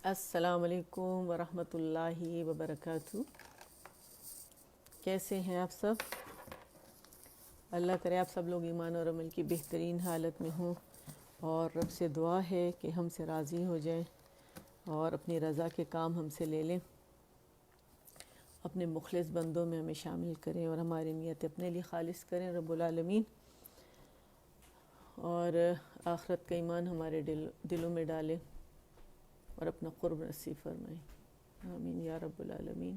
السلام علیکم ورحمۃ اللہ وبرکاتہ۔ کیسے ہیں آپ سب؟ اللہ کرے آپ سب لوگ ایمان اور عمل کی بہترین حالت میں ہوں، اور رب سے دعا ہے کہ ہم سے راضی ہو جائیں اور اپنی رضا کے کام ہم سے لے لیں، اپنے مخلص بندوں میں ہمیں شامل کریں اور ہماری نیت اپنے لیے خالص کریں رب العالمین، اور آخرت کا ایمان ہمارے دلوں میں ڈالیں اور اپنا قرب نصیب فرمائیں، آمین یا رب العالمین۔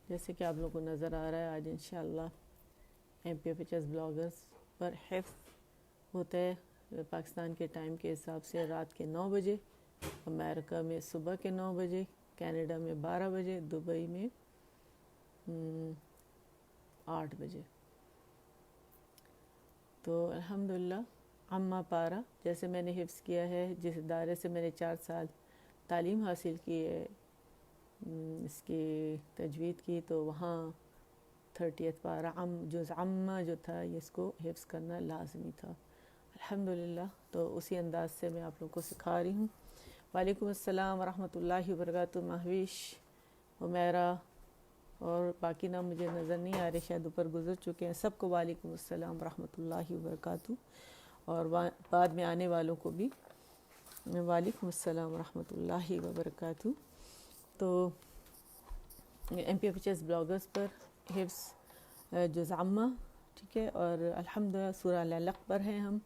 جیسے کہ آپ لوگوں کو نظر آ رہا ہے، آج انشاءاللہ MPFHS بلاگرز پر حفظ ہوتا ہے پاکستان کے ٹائم کے حساب سے رات کے 9 بجے، امریکہ میں صبح کے 9 بجے، کینیڈا میں 12 بجے، دبئی میں 8 بجے۔ تو الحمدللہ عامہ پارہ جیسے میں نے حفظ کیا ہے، جس ادارے سے میں نے 4 سال تعلیم حاصل کی ہے، اس کی تجوید کی، تو وہاں 30 پارہ جز عامہ جو تھا، اس کو حفظ کرنا لازمی تھا الحمدللہ۔ تو اسی انداز سے میں آپ لوگوں کو سکھا رہی ہوں۔ وعلیکم السلام ورحمۃ اللہ وبرکاتہ۔ مہوش، عمیرہ اور باقی نام مجھے نظر نہیں آ رہے، شاید اوپر گزر چکے ہیں، سب کو وعلیکم السلام ورحمۃ اللہ وبرکاتہ، اور بعد میں آنے والوں کو بھی وعلیکم السلام ورحمۃ اللہ وبرکاتہ۔ تو MPFHS بلاگرز پر حفظ جز عامہ، ٹھیک ہے، اور الحمدللہ سورہ العلق پر ہیں ہم،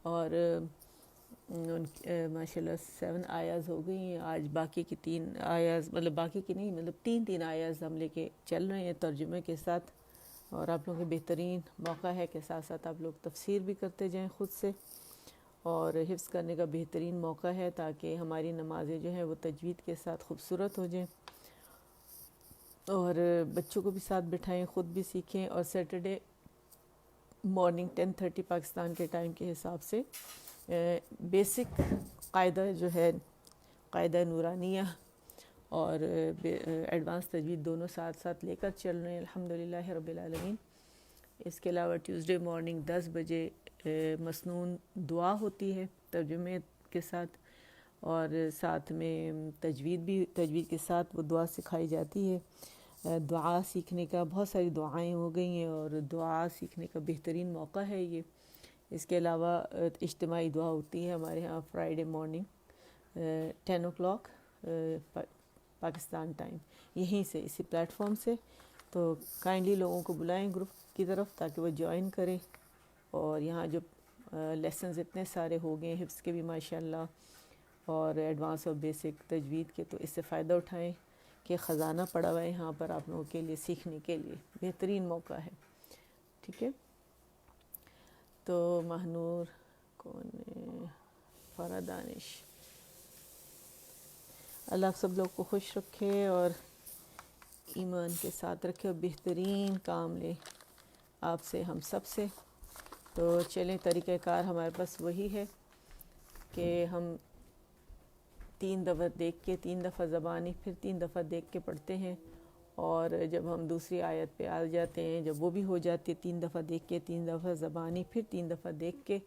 اور ماشاءاللہ 7 آیاز ہو گئی ہیں آج، باقی کی 3 آیاز، مطلب باقی کی نہیں، مطلب 3 آیاز ہم لے کے چل رہے ہیں ترجمے کے ساتھ، اور آپ لوگوں کے بہترین موقع ہے کہ ساتھ ساتھ آپ لوگ تفسیر بھی کرتے جائیں خود سے، اور حفظ کرنے کا بہترین موقع ہے تاکہ ہماری نمازیں جو ہیں وہ تجوید کے ساتھ خوبصورت ہو جائیں، اور بچوں کو بھی ساتھ بٹھائیں، خود بھی سیکھیں، اور سیٹرڈے مارننگ 10:30 پاکستان کے ٹائم کے حساب سے بیسک قاعدہ جو ہے، قاعدہ نورانیہ اور ایڈوانس تجوید دونوں ساتھ ساتھ لے کر چل رہے ہیں الحمدللہ رب العالمین۔ اس کے علاوہ ٹیوزڈے مارننگ 10 بجے مسنون دعا ہوتی ہے ترجمے کے ساتھ، اور ساتھ میں تجوید کے ساتھ وہ دعا سکھائی جاتی ہے۔ دعا سیکھنے کا بہت ساری دعائیں ہو گئی ہیں، اور دعا سیکھنے کا بہترین موقع ہے یہ۔ اس کے علاوہ اجتماعی دعا ہوتی ہے ہمارے ہاں Friday morning 10 o'clock Pakistan time, یہیں سے اسی پلیٹ فارم سے۔ تو کائنڈلی لوگوں کو بلائیں گروپ کی طرف تاکہ وہ جوائن کریں، اور یہاں جو لیسنز اتنے سارے ہو گئے ہیں حفظ کے بھی ماشاءاللہ، اور ایڈوانس اور بیسک تجوید کے، تو اس سے فائدہ اٹھائیں کہ خزانہ پڑا ہوا ہے یہاں پر آپ لوگوں کے لیے سیکھنے کے لیے، بہترین موقع ہے، ٹھیک ہے۔ تو مہنور کون ہے؟ فرا دانش، اللہ آپ سب لوگ کو خوش رکھے اور ایمان کے ساتھ رکھے، اور بہترین کام لے آپ سے، ہم سب سے۔ تو چلیں، طریقہ کار ہمارے پاس وہی ہے کہ ہم 3 دفعہ دیکھ کے، 3 دفعہ زبانی، پھر 3 دفعہ دیکھ کے پڑھتے ہیں، اور جب ہم دوسری آیت پہ آ جاتے ہیں، جب وہ بھی ہو جاتی ہے 3 دفعہ دیکھ کے، 3 دفعہ زبانی، پھر 3 دفعہ دیکھ کے،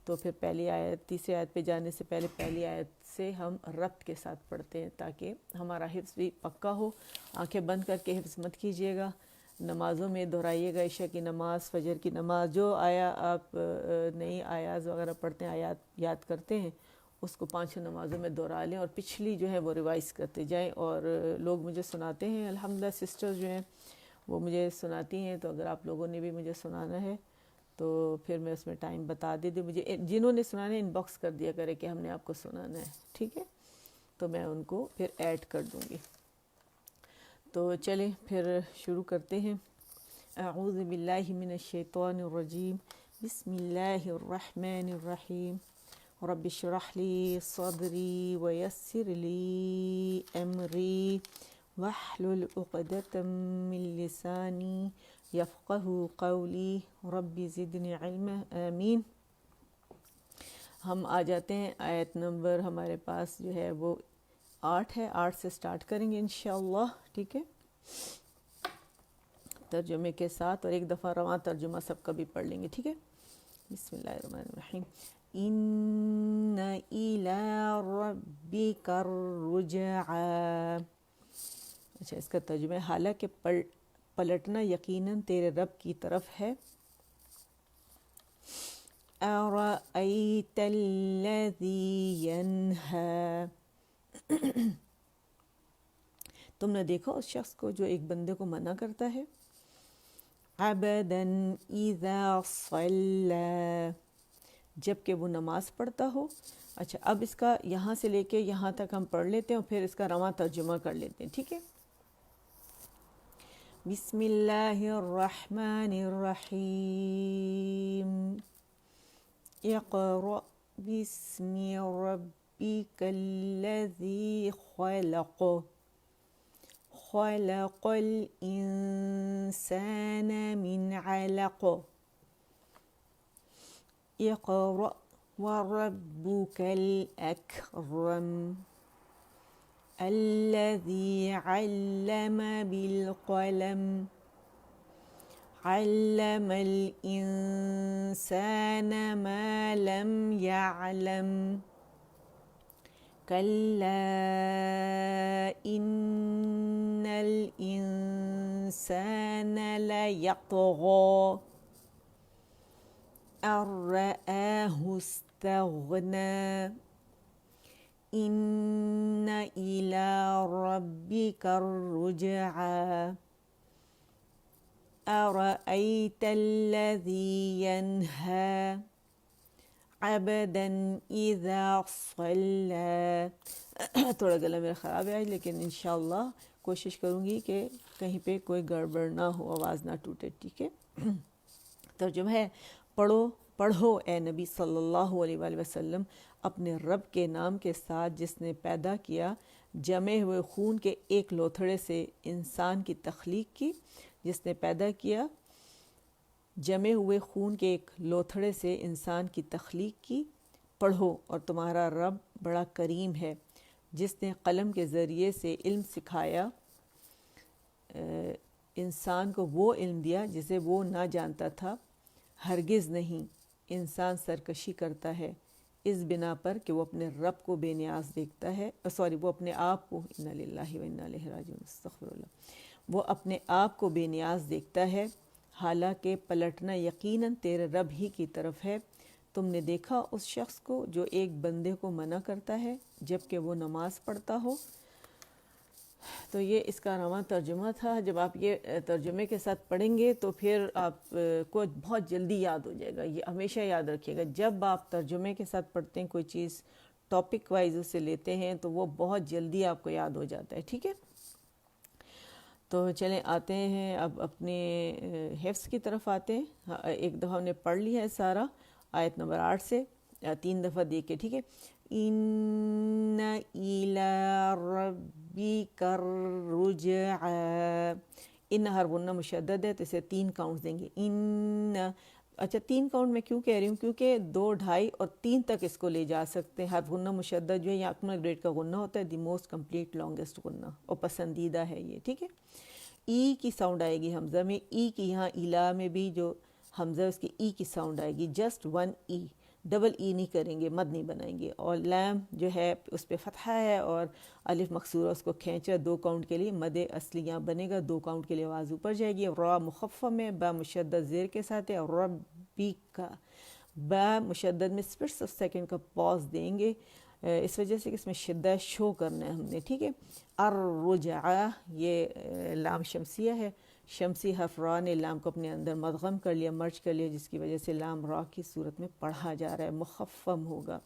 تو پھر پہلی آیت، تیسری آیت پہ جانے سے پہلے پہلی آیت سے ہم ربط کے ساتھ پڑھتے ہیں تاکہ ہمارا حفظ بھی پکا ہو۔ آنکھیں بند کر کے حفظ مت کیجیے گا، نمازوں میں دہرائیے گا، عشاء کی نماز، فجر کی نماز، جو آپ نئی آیات وغیرہ پڑھتے ہیں، آیات یاد کرتے ہیں، اس کو 5 نمازوں میں دہرا لیں، اور پچھلی جو ہے وہ ریوائز کرتے جائیں۔ اور لوگ مجھے سناتے ہیں الحمدللہ، سسٹرز جو ہیں وہ مجھے سناتی ہیں، تو اگر آپ لوگوں نے بھی مجھے سنانا ہے تو پھر میں اس میں ٹائم بتا دیتی، مجھے جنہوں نے سنانا ہے انباکس کر دیا کرے کہ ہم نے آپ کو سنانا ہے، ٹھیک ہے، تو میں ان کو پھر ایڈ کر دوں گی۔ تو چلیں پھر شروع کرتے ہیں۔ اعوذ باللہ من الشیطان الرجیم، بسم اللہ الرحمن الرحیم، رب اشرح لی صدری ویسر لی امری واحلل عقدۃ من لسانی یفقہ قولی، رب زدنی علما، آمین۔ ہم آ جاتے ہیں آیت نمبر، ہمارے پاس جو ہے وہ 8 ہے، 8 سے سٹارٹ کریں گے انشاءاللہ، ٹھیک ہے، ترجمے کے ساتھ، اور ایک دفعہ رواں ترجمہ سب کا بھی پڑھ لیں گے، ٹھیک ہے۔ بسم اللہ الرحمن الرحیم۔ ان الی ربک الرجعی۔ اچھا، اس کا ترجمہ ہے حالانکہ پلٹنا یقیناً تیرے رب کی طرف ہے۔ ارأیت الذی ینہی، تم نے دیکھا اس شخص کو جو ایک بندے کو منع کرتا ہے، عبدا اذا صلی، جب کہ وہ نماز پڑھتا ہو۔ اچھا، اب اس کا یہاں سے لے کے یہاں تک ہم پڑھ لیتے ہیں اور پھر اس کا رواں ترجمہ کر لیتے ہیں، ٹھیک ہے۔ بسم اللہ الرحمن الرحیم، اقرأ باسم ربک الذی خلق، خلق الانسان من علق، اقرأ وربک الاکرم، الذي علم بالقلم، علم الإنسان ما لم يعلم، كلا إن الإنسان ليطغى أن رآه استغنى، ان الی ربک الرجعی، ارأیت الذی ینہی عبدا اذا صلی۔ تھوڑا گلا میرا خراب ہے لیکن انشاءاللہ کوشش کروں گی کہ کہیں پہ کوئی گڑبڑ نہ ہو، آواز نہ ٹوٹے، ٹھیک ہے۔ ترجمہ ہے، پڑھو اے نبی صلی اللہ علیہ وآلہ وسلم اپنے رب کے نام کے ساتھ جس نے پیدا کیا جمے ہوئے خون کے ایک لوتھڑے سے انسان کی تخلیق کی، جس نے پیدا کیا جمے ہوئے خون کے ایک لوتھڑے سے انسان کی تخلیق کی۔ پڑھو، اور تمہارا رب بڑا کریم ہے جس نے قلم کے ذریعے سے علم سکھایا، انسان کو وہ علم دیا جسے وہ نہ جانتا تھا۔ ہرگز نہیں، انسان سرکشی کرتا ہے اس بنا پر کہ وہ اپنے رب کو بے نیاز دیکھتا ہے، وہ اپنے آپ کو، انا للہ و انا الیہ راجعون، استغفر اللہ، وہ اپنے آپ کو بے نیاز دیکھتا ہے، حالانکہ پلٹنا یقیناً تیرے رب ہی کی طرف ہے۔ تم نے دیکھا اس شخص کو جو ایک بندے کو منع کرتا ہے جب کہ وہ نماز پڑھتا ہو۔ تو یہ اس کا رواں ترجمہ تھا۔ جب آپ یہ ترجمے کے ساتھ پڑھیں گے تو پھر آپ کو بہت جلدی یاد ہو جائے گا۔ یہ ہمیشہ یاد رکھیے گا، جب آپ ترجمے کے ساتھ پڑھتے ہیں کوئی چیز ٹاپک وائز اسے لیتے ہیں تو وہ بہت جلدی آپ کو یاد ہو جاتا ہے، ٹھیک ہے۔ تو چلیں آتے ہیں اب اپنے حفظ کی طرف آتے ہیں۔ ایک دفعہ ہم نے پڑھ لیا ہے سارا، آیت نمبر 8 سے 3 دفعہ دیکھ کے، ٹھیک ہے۔ ان الی ربک الرجعی، ان حرف غنہ مشدد ہے تو اسے 3 کاؤنٹس دیں گے۔ ان، اچھا 3 کاؤنٹ میں کیوں کہہ رہی ہوں؟ کیونکہ 2، 2.5 اور 3 تک اس کو لے جا سکتے ہیں۔ حرف غنہ مشدد جو ہے یہ اکمل گریڈ کا غنہ ہوتا ہے، دی موسٹ کمپلیٹ لانگسٹ غنہ، اور پسندیدہ ہے یہ، ٹھیک ہے۔ ای کی ساؤنڈ آئے گی حمزہ میں، ای کی یہاں الا میں بھی جو حمزہ اس کی ای کی ساؤنڈ آئے گی، جسٹ 1 ای، ڈبل ای نہیں کریں گے، مد نہیں بنائیں گے۔ اور لام جو ہے اس پہ فتحہ ہے اور الف مکسورہ اس کو کھینچا 2 کاؤنٹ کے لیے، مد اصلی یہاں بنے گا، 2 کاؤنٹ کے لیے آواز اوپر جائے گی۔ را مخفف میں، با مشدد زیر کے ساتھ ہے، اور ربی کا با مشدد میں سپٹس آف سیکنڈ کا پاز دیں گے، اس وجہ سے کہ اس میں شدہ شو کرنا ہے ہم نے، ٹھیک ہے۔ الرجعہ یہ لام شمسیہ ہے، شمسی حرف را نے لام کو اپنے اندر مدغم کر لیا، مرج کر لیا، جس کی وجہ سے لام را کی صورت میں پڑھا جا رہا ہے، مخفم ہوگا۔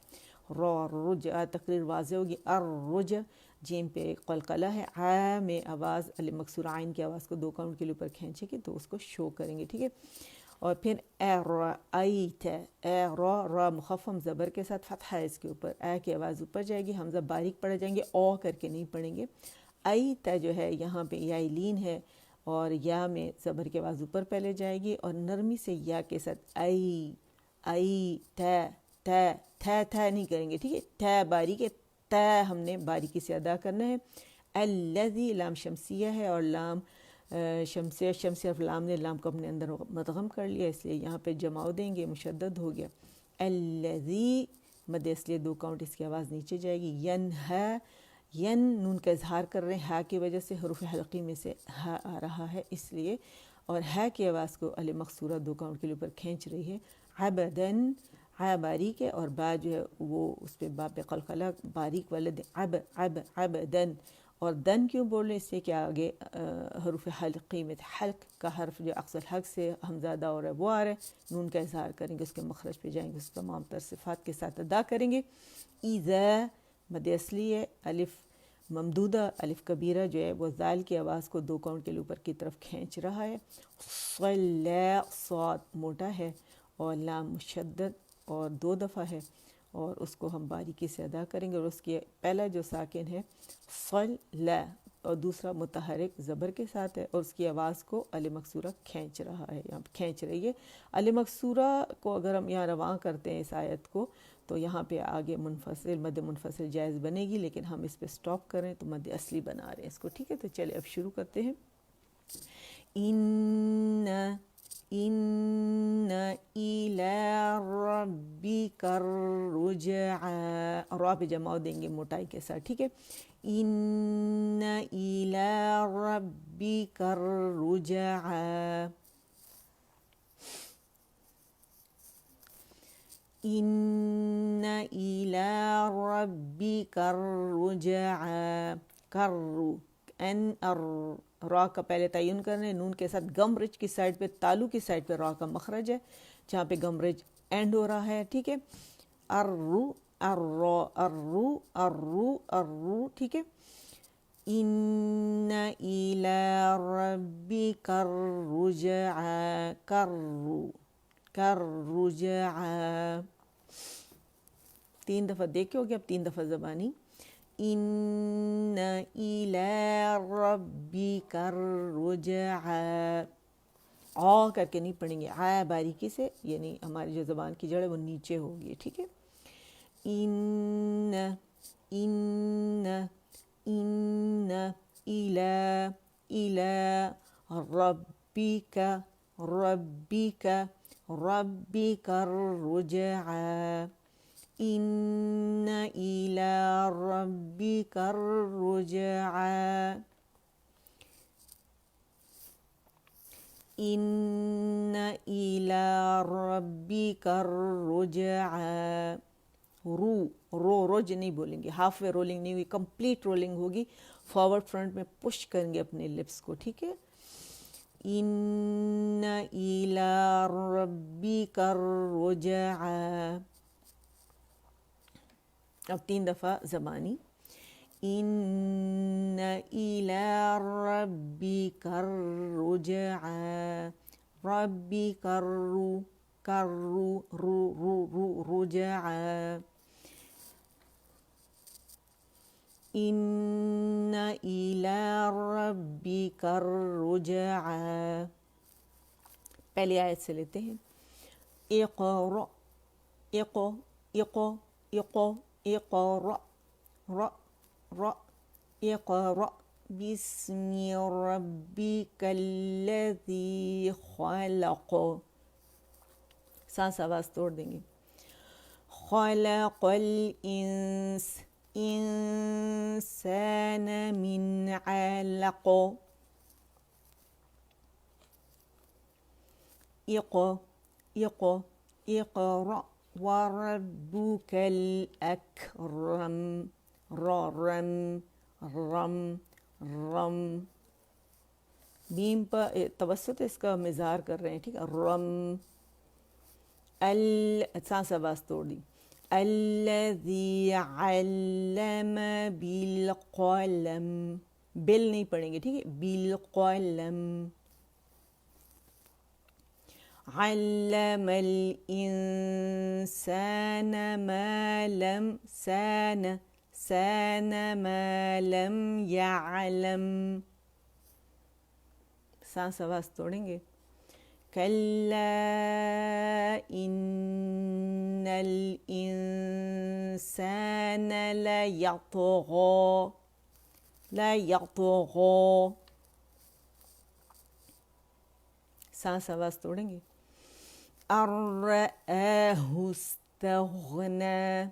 را رجع تقریر واضح ہوگی، الرج جیم پہ قلقلہ ہے، آ میں آواز الف مکسورہ عین کی آواز کو 2 کاؤنٹ کے لیے اوپر کھینچے گی تو اس کو شو کریں گے، ٹھیک ہے۔ اور پھر ارأیت، را مخفم زبر کے ساتھ فتحہ ہے اس کے اوپر، اے کی آواز اوپر جائے گی، حمزہ باریک پڑھے جائیں گے، او کر کے نہیں پڑھیں گے۔ ایت جو ہے یہاں پہ یا لین ہے اور یا میں زبر کی آواز اوپر پہلے جائے گی اور نرمی سے یا کے ساتھ تھا نہیں کریں گے، ٹھیک ہے۔ تھا باریک ہے، تا ہم نے باریکی سے ادا کرنا ہے۔ الذی لام شمسیہ ہے اور لام شمسی حرف لام نے لام کو اپنے اندر مدغم کر لیا، اس لیے یہاں پہ جماؤ دیں گے، مشدد ہو گیا۔ الذی مد اصلی 2 کاؤنٹ، اس کی آواز نیچے جائے گی. ینہا، ین نون کا اظہار کر رہے ہیں ہا کی وجہ سے، حروف حلقی میں سے ہا آ رہا ہے اس لیے، اور ہا کی آواز کو الف مقصورہ 2 کاؤنٹ کے اوپر کھینچ رہی ہے. عبدن، عا باریک ہے اور با جو ہے وہ اس پہ با پہ قلقلہ باریک والا عبدن. اور دن کیوں بول رہے ہیں؟ اس سے کہ آگے حروف حلقی میں حلق کا حرف جو اقصى الحلق سے ہمزادہ ہو رہا ہے وہ آ رہا ہے، نون کا اظہار کریں گے، اس کے مخرج پہ جائیں گے، اس تمام تر صفات کے ساتھ ادا کریں گے. اذا مد اصلی ہے، الف ممدودہ الف کبیرہ جو ہے وہ ذال کی آواز کو 2 کاؤنٹ کے اوپر کی طرف کھینچ رہا ہے. صلا، صاد موٹا ہے اور لام مشدد اور 2 دفعہ ہے، اور اس کو ہم باریکی سے ادا کریں گے. اور اس کے پہلا جو ساکن ہے صلا اور دوسرا متحرک زبر کے ساتھ ہے، اور اس کی آواز کو الف مکسورہ کھینچ رہا ہے، یہاں کھینچ رہی ہے. الف مکسورہ کو اگر ہم یہاں رواں کرتے ہیں اس آیت کو تو یہاں پہ آگے منفصل مد منفصل جائز بنے گی، لیکن ہم اس پہ سٹاپ کریں تو مد اصلی بنا رہے ہیں اس کو. ٹھیک ہے، تو چلے اب شروع کرتے ہیں. ان الی ربک الرجعی، را پہ جماؤ دیں گے موٹائی کے ساتھ. ٹھیک ہے، ان الی ربک الرجعی، ان الی ربک الرجعی. کرو ان را کا پہلے تعین کرنے، نون کے ساتھ گم رج کی سائڈ پہ، تالو کی سائڈ پہ را کا مخرج ہے جہاں پہ گم رج اینڈ ہو رہا ہے. ٹھیک ہے، الرو الرو الرو الرو الرو. ٹھیک ہے، ان الی ربک الرجعی، کرو کررجعی. 3 دفعہ دیکھ کے ہو گیا، اب 3 دفعہ زبانی. ان الی ربک الرجعی، آ کر کے نہیں پڑھیں گے، آ باریکی سے، یعنی ہماری جو زبان کی جڑ ہے وہ نیچے ہوگی. ٹھیک ہے، ان ان ان الی الی ربک ربک ربک الرجعی، ان الی ربک الرجعی، ان الی ربک الرجعی. رو رج نہیں بولیں گے، ہاف وے رولنگ نہیں ہوئی، کمپلیٹ رولنگ ہوگی. فارورڈ فرنٹ میں پش کریں گے اپنے لپس کو. ٹھیک ہے، ان الی ربک الرجعی. اب 3 دفعہ زبانی. ان الی ربک الرجعی، ربک الرو کرو رو رو رو رجعی، ان الی ربک الرجعی. پہلی آیت سے لیتے ہیں. اقرأ اقو اقو اقو اقرأ را را اقرأ بسم ربک الذی خلق، سانس آواز توڑ دیں گے. خلق الانسان من علق، اقرأ وربک الاکرم، رم رم رم. میم پر توسط اس کا ہم اظہار کر رہے ہیں. ٹھیک ہے، رم. سانس آواز توڑ دی. الذی علم بالقلم، بل نہیں پڑھیں گے. ٹھیک ہے، بالقلم. علم الانسان ما لم سان ما لم يعلم، سانس آواز توڑیں گے. کلا ان الانسان لیطغی، سانس آواز توڑیں گے. ان رآہ استغنى.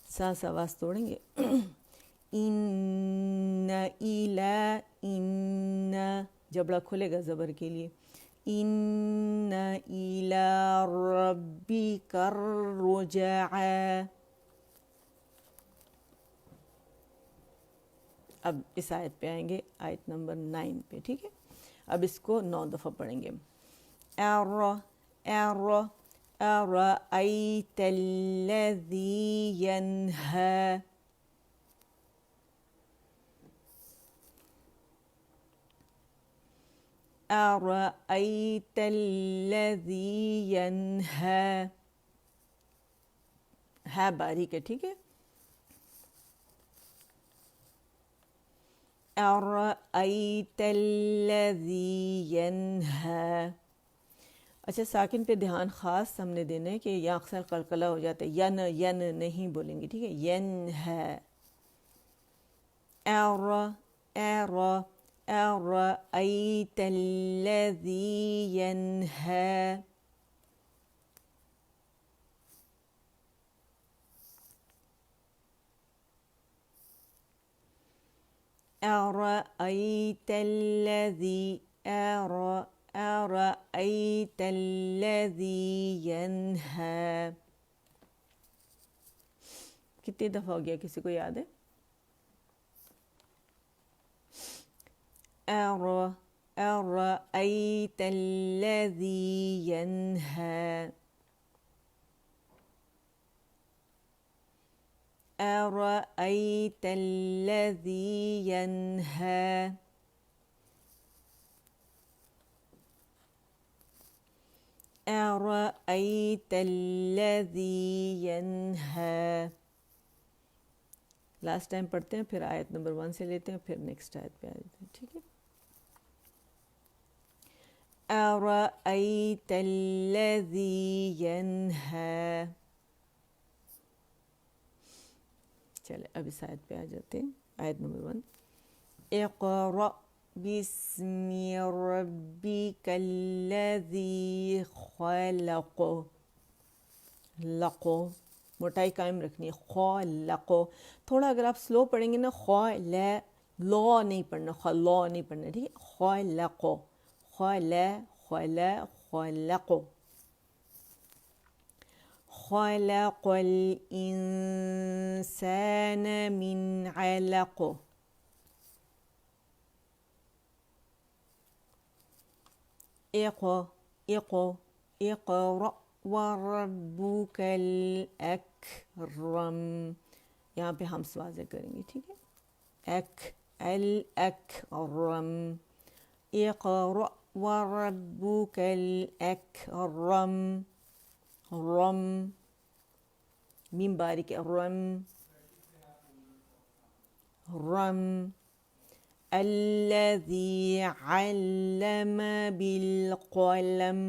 سانس آواز توڑیں گے. ان الى ان جبڑا کھلے گا زبر کے لیے. ان الى ربک الرجعى. اب اس آیت پہ آئیں گے، آیت نمبر 9 پہ. ٹھیک ہے، اب اس کو 9 دفعہ پڑھیں گے. أرأيت الذي ينهى. أرأيت الذي ينهى. ہے باریک ہے. ٹھیک ہے. أرأيت الذي ينهى. اچھا، ساکن پہ دھیان خاص ہم نے دینا ہے کہ یہاں اکثر قلقلہ ہو جاتا ہے. ین نہیں بولیں گے. ٹھیک ہے، ین ہے. أرأيت الذي ينهى. أرأيت الذي أرأيت الذي ينهى. کتنی دفعہ ہو گیا، کسی کو یاد ہے؟ أرأيت الذي ينهى. أرأيت الذي ينهى. أرأيت الذي ينهى. لاسٹ ٹائم پڑھتے ہیں، پھر آیت نمبر 1 سے لیتے ہیں، پھر نیکسٹ آیت پہ آ جاتے ہیں. ٹھیک ہے. أرأيت الذي ينهى. چلے اب اس آیت پہ آ جاتے ہیں. آیت نمبر 1. اقرأ بسم ربك الذي خلق. لقو موٹائی قائم رکھنی ہے. خلق. تھوڑا اگر آپ سلو پڑھیں گے نا، لو نہیں پڑھنا، لو نہیں پڑھنا. ٹھیک ہے. خلق خلق. خلق الإنسان من علق. اقرأ وربك الأكرم. یہاں پہ ہم واضح کریں گے. ٹھیک ہے. الأكرم. اقرأ وربك الأكرم. رم میم باریک ہے. رم. الذي علم بالقلم.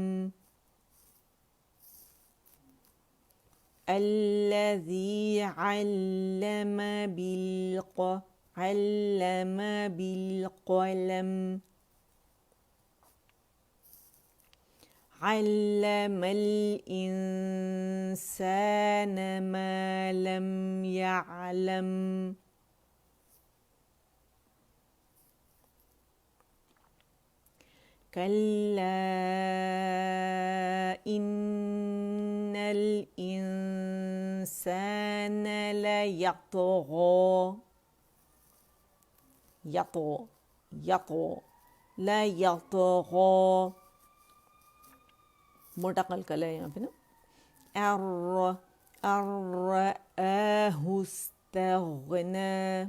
الذي علم بالقلم. علم الإنسان ما لم يعلم. كلا إن الإنسان ليطغى. لا يطغى. موٹا قلقلہ ہے یہاں پہ نا. رآہ استغنى.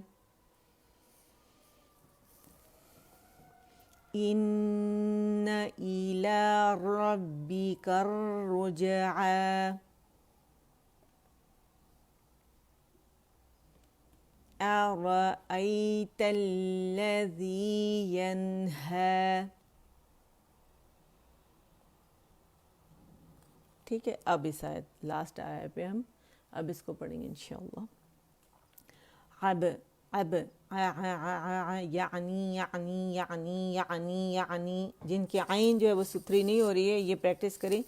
إن إلى ربك الرجعى. أرأيت الذي ينهى. ٹھیک ہے. اب اس آیت لاسٹ آیت پہ ہم اب اس کو پڑھیں گے انشاءاللہ. اب یعنی یعنی یعنی یعنی یعنی، جن کی عین جو ہے وہ ستھری نہیں ہو رہی ہے یہ پریکٹس کریں.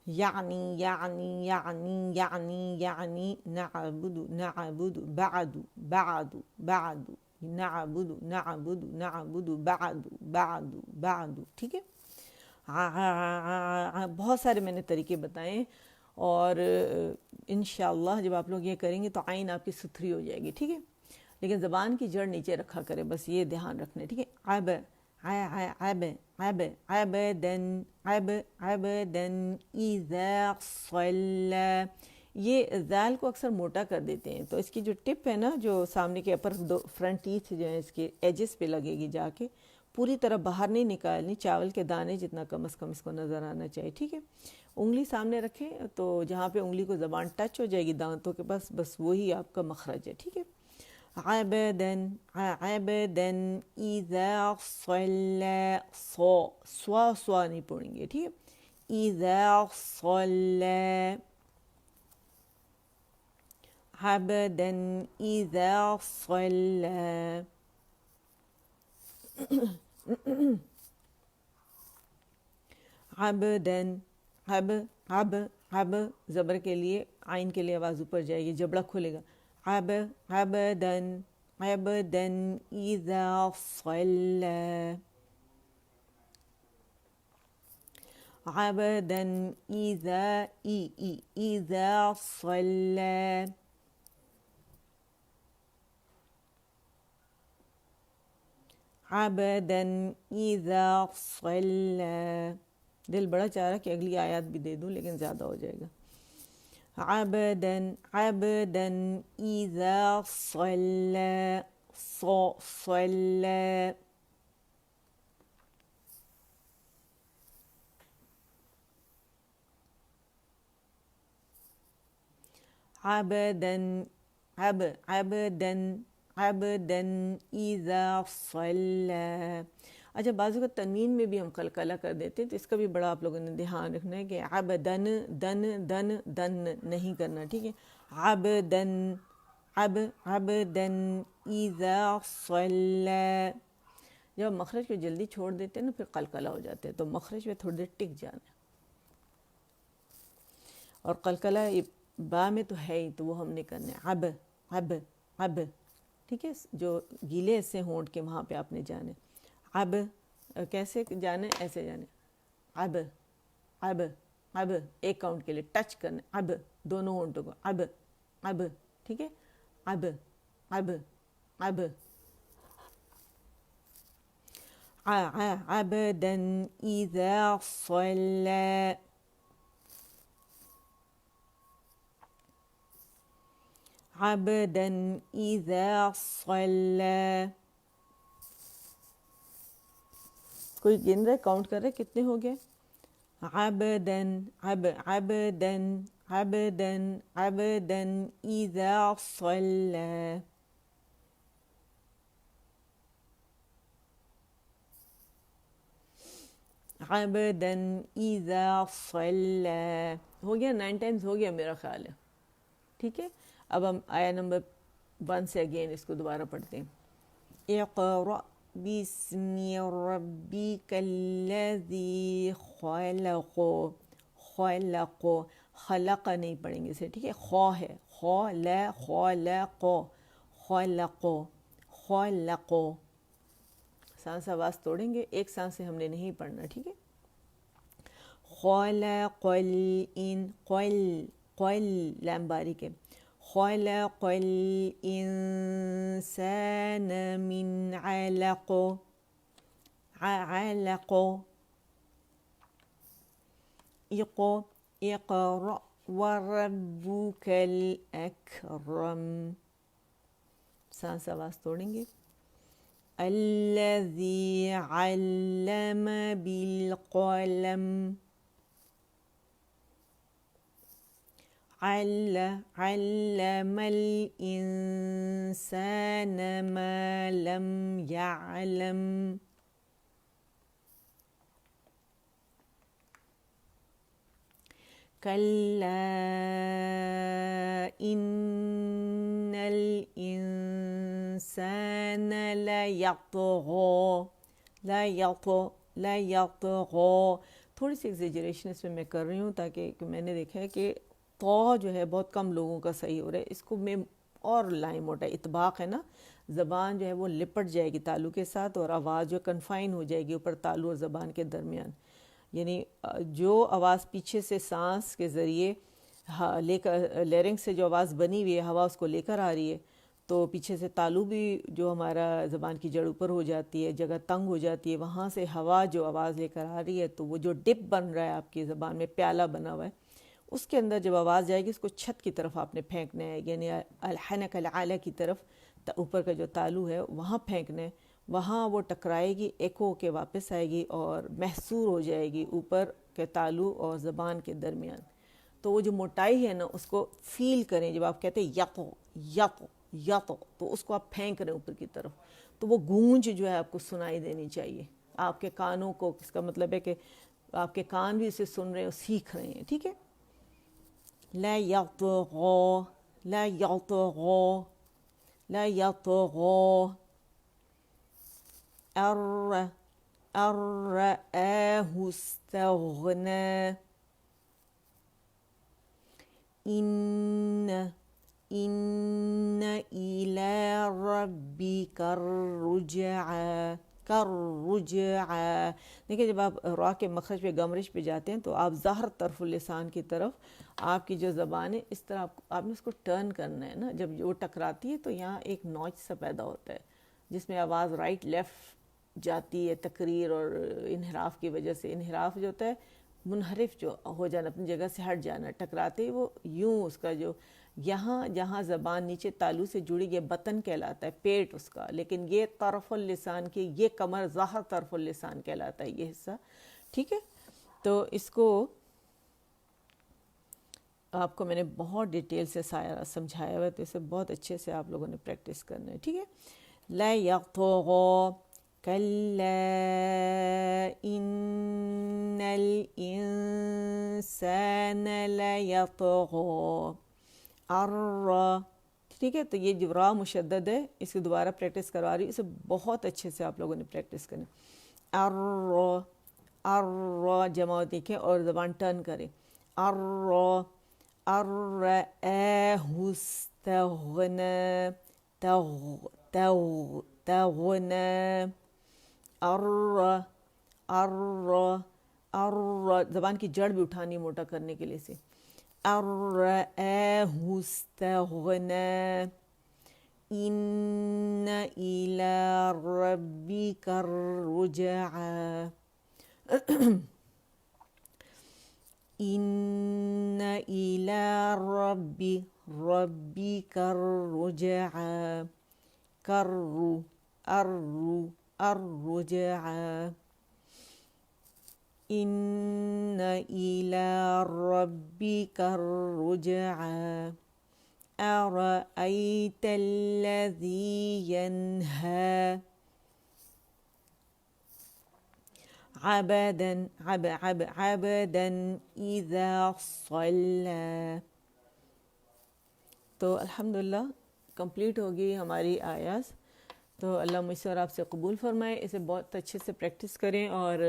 یعنی یعنی یعنی یعنی یعنی نعبد نعبد بعد بعد بعد نعبد نعبد نعبد بعد بعد بعد. ٹھیک ہے. بہت سارے میں نے طریقے بتائے اور انشاءاللہ جب آپ لوگ یہ کریں گے تو عین آپ کی ستھری ہو جائے گی. ٹھیک ہے. لیکن زبان کی جڑ نیچے رکھا کرے، بس یہ دھیان رکھنا ہے. ٹھیک ہے. عب عب عب عبدن عبدن اذا صلی. یہ ذال کو اکثر موٹا کر دیتے ہیں، تو اس کی جو ٹپ ہے نا، جو سامنے کے اپر دو فرنٹ ٹیتھ جو ہیں اس کے ایجز پہ لگے گی جا کے، پوری طرح باہر نہیں نکالنی. چاول کے دانے جتنا کم از کم اس کو نظر آنا چاہیے. ٹھیک ہے. انگلی سامنے رکھیں تو جہاں پہ انگلی کو زبان ٹچ ہو جائے گی دانتوں کے پاس، بس وہی آپ کا مخرج ہے. ٹھیک ہے. عبدن عبدن اذا صلی. سوا نہیں پڑیں گے. ٹھیک ہے. اذا صلی عبدن اذا صلی. عبدن عب زبر کے لیے، عین کے لیے آواز اوپر جائے گی، جبڑا کھلے گا. عبدن عبدن اذا صلی عبدن اذا صلی. عبدن اذا صلی. دل بڑا چاہ رہا کہ اگلی آیات بھی دے دوں لیکن زیادہ ہو جائے گا. عبدن عبدن اذا صلی صلی. عبدن عبدن عبدن اذا صلی. اچھا، بعض اوقات تنوین میں بھی ہم قلقلہ کر دیتے ہیں، تو اس کا بھی بڑا آپ لوگوں نے دھیان رکھنا ہے کہ عبدن دن دن دن نہیں کرنا. ٹھیک ہے. عبدن عبدن اذا صلی. جب مخرج کو جلدی چھوڑ دیتے ہیں نا پھر قلقلہ ہو جاتے ہیں، تو مخرج پہ تھوڑی دیر ٹک جانا ہے. اور قلقلہ با میں تو ہے ہی، تو وہ ہم نے کرنا ہے. اب. ٹھیک ہے. جو گیلے سے ہونٹ کے وہاں پہ آپ نے جانے. اب کیسے جانے؟ ایسے جانے. اب ایک کاؤنٹ کے لیے ٹچ کرنا. اب دونوں ہونٹوں کو. اب. ٹھیک ہے. اب عبدن اذا صلی. عبدن اذا صلی. کوئی گن رہے، کاؤنٹ کر رہے کتنے ہو گئے؟ عبدن عبدن عبدن عبدن اذا صلی. عبدن اذا صلی. ہو گیا 9 ٹائمز ہو گیا میرا خیال ہے. ٹھیک ہے. اب ہم آیا نمبر 1 سے اگین اس کو دوبارہ پڑھتے ہیں. اقرأ بسم ربک الذی خلق. خلق، خلق نہیں پڑھیں گے اسے. ٹھیک ہے. خو ہے، خلق خلق خلق. سانس آواز توڑیں گے، ایک سانس سے ہم نے نہیں پڑھنا. ٹھیک ہے. خلق قل لام باریک ہے. خلق الانسان من علق. علق. اقرأ وربک الاکرم. سانس آواز توڑیں گے. الذی علم بالقلم. علم الانسان ما لم يعلم. کلا ان الانسان الإنسان ليطغى تھوڑی سی ایگزیجریشن اس میں کر رہی ہوں تاکہ میں نے دیکھا ہے کہ تو جو ہے بہت کم لوگوں کا صحیح ہو رہا ہے. اس کو میں اور لائن موٹا اطباق ہے نا, زبان جو ہے وہ لپٹ جائے گی تالو کے ساتھ اور آواز جو کنفائن ہو جائے گی اوپر تالو اور زبان کے درمیان. یعنی جو آواز پیچھے سے سانس کے ذریعے لے کر لیرنگ سے جو آواز بنی ہوئی ہے ہوا اس کو لے کر آ رہی ہے, تو پیچھے سے تالو بھی جو ہمارا زبان کی جڑ اوپر ہو جاتی ہے, جگہ تنگ ہو جاتی ہے, وہاں سے ہوا جو آواز لے کر آ رہی ہے تو وہ جو ڈپ بن رہا ہے آپ کی زبان میں, پیالہ بنا ہوا ہے, اس کے اندر جب آواز جائے گی اس کو چھت کی طرف آپ نے پھینکنا ہے, یعنی الحنک العلی کی طرف, اوپر کا جو تالو ہے وہاں پھینکنا ہے. وہاں وہ ٹکرائے گی, ایکو کے واپس آئے گی اور محصور ہو جائے گی اوپر کے تالو اور زبان کے درمیان. تو وہ جو موٹائی ہے نا اس کو فیل کریں, جب آپ کہتے ہیں یقو یقو یقو تو اس کو آپ پھینک رہے ہیں اوپر کی طرف, تو وہ گونج جو ہے آپ کو سنائی دینی چاہیے. آپ کے کانوں کو, اس کا مطلب ہے کہ آپ کے کان بھی اسے سن رہے ہیں, سیکھ رہے ہیں, ٹھیک ہے. لا یطغى لا یطغى لا یطغى رآه استغنى إن إلى ربك الرجعى دیکھیں جب آپ را کے مخرج پہ گمرش پہ جاتے ہیں تو آپ ظاہر طرف اللسان کی طرف آپ کی جو زبان ہے اس طرح آپ نے اس کو ٹرن کرنا ہے نا. جب وہ ٹکراتی ہے تو یہاں ایک نوچ سا پیدا ہوتا ہے جس میں آواز رائٹ لیفٹ جاتی ہے تقریر اور انحراف کی وجہ سے. انحراف جو ہوتا ہے منحرف جو ہو جانا, اپنی جگہ سے ہٹ جانا, ٹکراتے وہ یوں اس کا جو یہاں جہاں زبان نیچے تالو سے جڑی یہ بطن کہلاتا ہے, پیٹ اس کا, لیکن یہ طرف اللسان کی یہ کمر ظاہر طرف اللسان کہلاتا ہے یہ حصہ, ٹھیک ہے. تو اس کو آپ کو میں نے بہت ڈیٹیل سے سمجھایا ہوا ہے, تو اسے بہت اچھے سے آپ لوگوں نے پریکٹس کرنا ہے, ٹھیک ہے. لا یطغى كلا إن الإنسان ليطغى ٹھیک ہے. تو یہ جو را مشدد ہے اس کی دوبارہ پریکٹس کروا رہی ہوں, اسے بہت اچھے سے آپ لوگوں نے پریکٹس کرنا. جمع دیکھیں اور زبان ٹرن کریں. رآه استغنى تغنى زبان کی جڑ بھی اٹھانی موٹا کرنے کے لیے سے. رآه استغنى إن إلى ربك الرجعى إن إلى ربك الرجعى الرجعى إن إلى ربك الرجعى أرأيت الذي ينهى عبدا إذا صلى. تو الحمدللہ کمپلیٹ ہوگی ہماری آیات. تو اللہ مجھ سے اور آپ سے قبول فرمائے. اسے بہت اچھے سے پریکٹس کریں, اور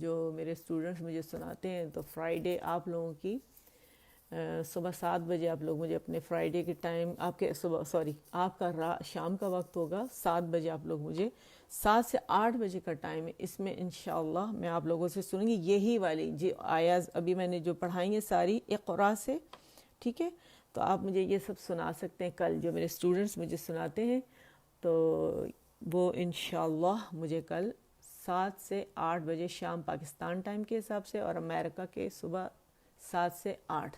جو میرے اسٹوڈنٹس مجھے سناتے ہیں تو فرائیڈے آپ لوگوں کی صبح 7 بجے آپ لوگ مجھے اپنے فرائیڈے کے ٹائم, آپ کے صبح آپ کا شام کا وقت ہوگا 7 بجے, آپ لوگ مجھے 7 سے 8 بجے کا ٹائم ہے, اس میں انشاءاللہ میں آپ لوگوں سے سنوں گی یہی والی جو آیات ابھی میں نے جو پڑھائی ہیں ساری اقرا سے, ٹھیک ہے. تو آپ مجھے یہ سب سنا سکتے ہیں کل, جو میرے اسٹوڈنٹس مجھے سناتے ہیں تو وہ انشاءاللہ مجھے کل 7 سے 8 بجے شام پاکستان ٹائم کے حساب سے, اور امریکہ کے صبح 7 سے 8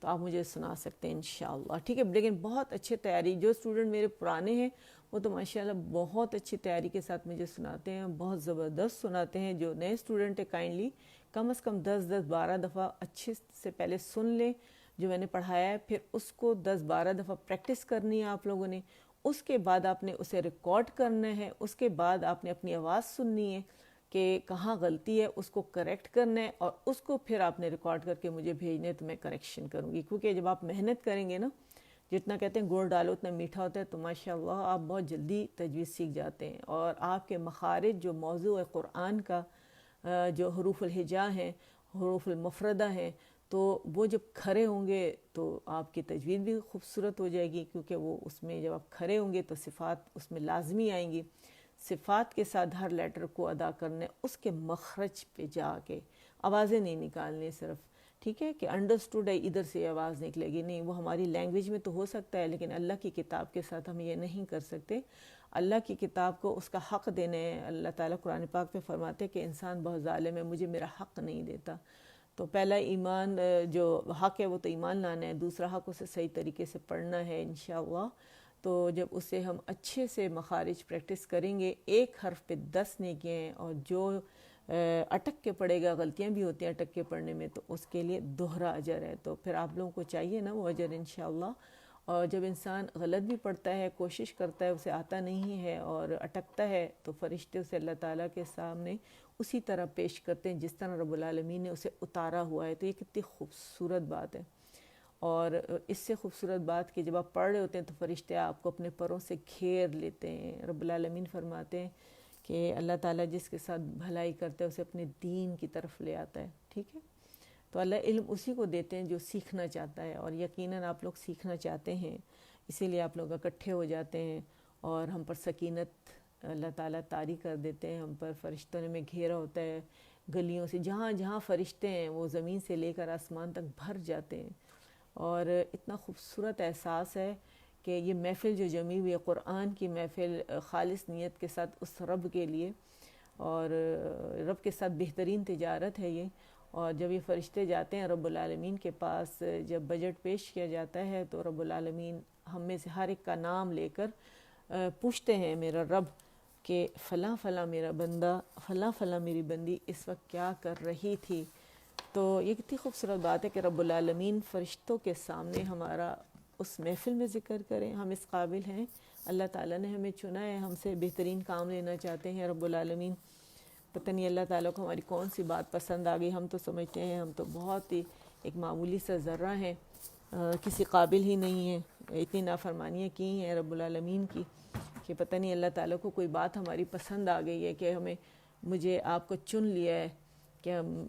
تو آپ مجھے سنا سکتے ہیں انشاءاللہ, ٹھیک ہے. لیکن بہت اچھے تیاری, جو اسٹوڈنٹ میرے پرانے ہیں وہ تو ماشاءاللہ بہت اچھی تیاری کے ساتھ مجھے سناتے ہیں, بہت زبردست سناتے ہیں. جو نئے اسٹوڈنٹ ہیں کائنڈلی کم از کم 10-12 دفعہ اچھے سے پہلے سن لیں جو میں نے پڑھایا ہے, پھر اس کو 10-12 دفعہ پریکٹس کرنی ہے آپ لوگوں نے. اس کے بعد آپ نے اسے ریکارڈ کرنا ہے, اس کے بعد آپ نے اپنی آواز سننی ہے کہ کہاں غلطی ہے, اس کو کریکٹ کرنا ہے, اور اس کو پھر آپ نے ریکارڈ کر کے مجھے بھیجنا ہے, تو میں کریکشن کروں گی. کیونکہ جب آپ محنت کریں گے نا, جتنا کہتے ہیں گڑ ڈالو اتنا میٹھا ہوتا ہے، تو ماشاءاللہ آپ بہت جلدی تجوید سیکھ جاتے ہیں، اور آپ کے مخارج جو موضوع قرآن کا جو حروف الہجا ہیں، حروف المفردہ ہیں، تو وہ جب کھڑے ہوں گے تو آپ کی تجوید بھی خوبصورت ہو جائے گی، کیونکہ وہ اس میں جب آپ کھڑے ہوں گے تو صفات اس میں لازمی آئیں گی، صفات کے ساتھ ہر لیٹر کو ادا کرنے، اس کے مخرج پہ جا کے آوازیں نہیں نکالنی صرف، ٹھیک ہے کہ انڈرسٹوڈ ہے ادھر سے آواز نکلے گی، نہیں، وہ ہماری لینگویج میں تو ہو سکتا ہے، لیکن اللہ کی کتاب کے ساتھ ہم یہ نہیں کر سکتے۔ اللہ کی کتاب کو اس کا حق دینے، اللہ تعالیٰ قرآن پاک میں فرماتے کہ انسان بہت ظالم ہے، مجھے میرا حق نہیں دیتا۔ تو پہلا ایمان جو حق ہے وہ تو ایمان لانا ہے، دوسرا حق اسے صحیح طریقے سے پڑھنا ہے انشاءاللہ۔ تو جب اسے ہم اچھے سے مخارج پریکٹس کریں گے، ایک حرف پہ 10 نیکیاں ہیں، اور جو اٹک کے پڑھے گا، غلطیاں بھی ہوتی ہیں اٹک کے پڑھنے میں، تو اس کے لیے دوہرا اجر ہے۔ تو پھر آپ لوگوں کو چاہیے نا وہ اجر انشاءاللہ۔ اور جب انسان غلط بھی پڑھتا ہے، کوشش کرتا ہے، اسے آتا نہیں ہے اور اٹکتا ہے، تو فرشتے اسے اللہ تعالیٰ کے سامنے اسی طرح پیش کرتے ہیں جس طرح رب العالمین نے اسے اتارا ہوا ہے۔ تو یہ کتنی خوبصورت بات ہے، اور اس سے خوبصورت بات کہ جب آپ پڑھ رہے ہوتے ہیں تو فرشتے آپ کو اپنے پروں سے گھیر لیتے ہیں۔ رب العالمین فرماتے ہیں کہ اللہ تعالیٰ جس کے ساتھ بھلائی کرتا ہے اسے اپنے دین کی طرف لے آتا ہے، ٹھیک ہے۔ تو اللہ علم اسی کو دیتے ہیں جو سیکھنا چاہتا ہے، اور یقیناً آپ لوگ سیکھنا چاہتے ہیں، اسی لیے آپ لوگ اکٹھے ہو جاتے ہیں، اور ہم پر سکینت اللہ تعالیٰ طاری کر دیتے ہیں، ہم پر فرشتوں نے میں گھیرا ہوتا ہے، گلیوں سے جہاں جہاں فرشتے ہیں وہ زمین سے لے کر آسمان تک بھر جاتے ہیں، اور اتنا خوبصورت احساس ہے کہ یہ محفل جو جمی ہوئی ہے، قرآن کی محفل، خالص نیت کے ساتھ اس رب کے لیے، اور رب کے ساتھ بہترین تجارت ہے یہ۔ اور جب یہ فرشتے جاتے ہیں رب العالمین کے پاس، جب بجٹ پیش کیا جاتا ہے تو رب العالمین ہم میں سے ہر ایک کا نام لے کر پوچھتے ہیں میرا رب کہ فلاں فلاں میرا بندہ، فلاں فلاں میری بندی اس وقت کیا کر رہی تھی۔ تو یہ کتنی خوبصورت بات ہے کہ رب العالمین فرشتوں کے سامنے ہمارا اس محفل میں ذکر کریں، ہم اس قابل ہیں، اللہ تعالیٰ نے ہمیں چنا ہے، ہم سے بہترین کام لینا چاہتے ہیں رب العالمین۔ پتہ نہیں اللہ تعالیٰ کو ہماری کون سی بات پسند آ گئی، ہم تو سمجھتے ہیں ہم تو بہت ہی ایک معمولی سا ذرہ ہیں، کسی قابل ہی نہیں ہیں، اتنی نافرمانیاں کی ہیں رب العالمین کی کہ پتہ نہیں اللہ تعالیٰ کو کوئی بات ہماری پسند آ گئی ہے کہ مجھے آپ کو چن لیا ہے کہ ہم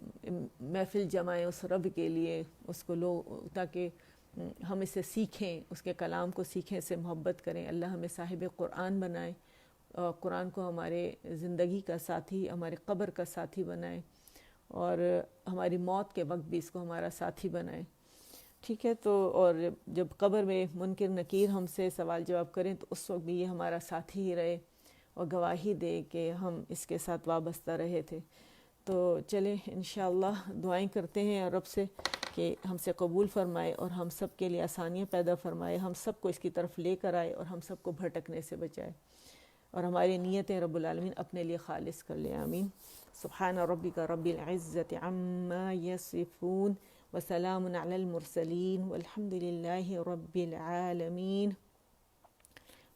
محفل جمائیں اس رب کے لیے، اس کو تاکہ ہم اسے سیکھیں، اس کے کلام کو سیکھیں، اسے محبت کریں۔ اللہ ہمیں صاحب قرآن بنائے، قرآن کو ہمارے زندگی کا ساتھی، ہمارے قبر کا ساتھی بنائے، اور ہماری موت کے وقت بھی اس کو ہمارا ساتھی بنائے، ٹھیک ہے۔ تو اور جب قبر میں منکر نکیر ہم سے سوال جواب کریں تو اس وقت بھی یہ ہمارا ساتھی ہی رہے اور گواہی دے کہ ہم اس کے ساتھ وابستہ رہے تھے۔ تو چلیں انشاءاللہ دعائیں کرتے ہیں اور رب سے کہ ہم سے قبول فرمائے اور ہم سب کے لیے آسانیاں پیدا فرمائے، ہم سب کو اس کی طرف لے کر آئے اور ہم سب کو بھٹکنے سے بچائے، اور ہماری نیتیں رب العالمین اپنے لیے خالص کر لے، آمین۔ سبحان ربک رب العزت عما یصفون وسلام علی المرسلین والحمد للہ رب العالمین۔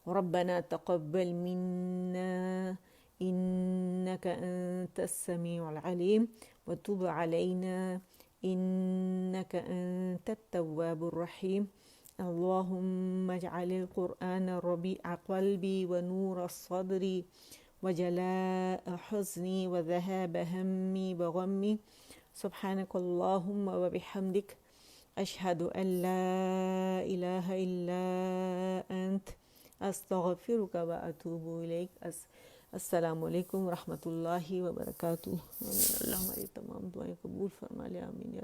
ربنا تقبل منا إنك أنت السميع العليم وتب علينا إنك أنت التواب الرحيم اللهم اجعل القرآن ربيع قلبي ونور صدري وجلاء حزني وذهاب همي وغمي سبحانك اللهم وبحمدك أشهد أن لا إله إلا أنت استغفرك واتوب الیک۔ السلام علیکم ورحمۃ اللہ وبرکاتہ۔ اللہ ہماری تمام دعائیں قبول فرما لے، آمین۔